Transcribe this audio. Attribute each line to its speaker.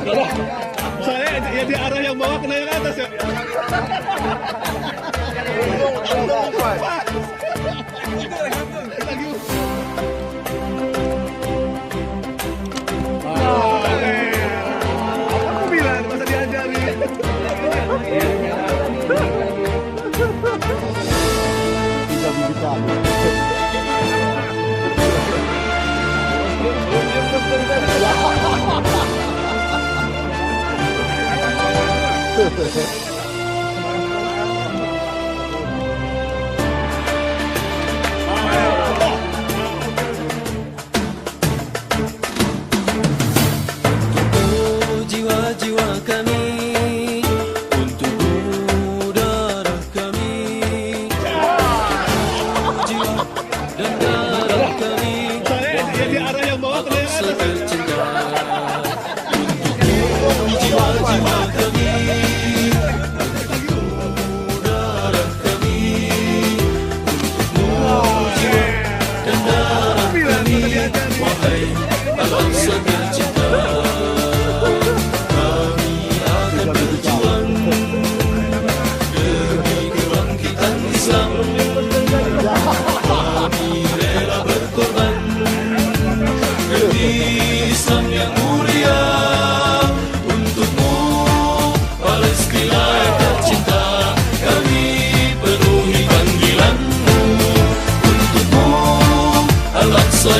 Speaker 1: Soalnya ya di arah yang bawah kena yang atas ya. Lagi. Aku bilang masa diajari.
Speaker 2: Tidak bisa.
Speaker 3: Jiwa-jiwa kami untuk darah kami, jiwa dan darah kami.
Speaker 1: Soalnya ya di arah yang bawah kena yang atas.
Speaker 3: Tercinta untuk jiwa-jiwa kami, darah kami, untuk jiwa dan darah kami. Wahai bangsa tercinta, kami akan berjuang demi kebangkitan Islam. Kami rela berkorban demi Islam yang mulia. Untukmu Palestina yang tercinta, kami penuhi panggilanmu. Untukmu Al-Aqsa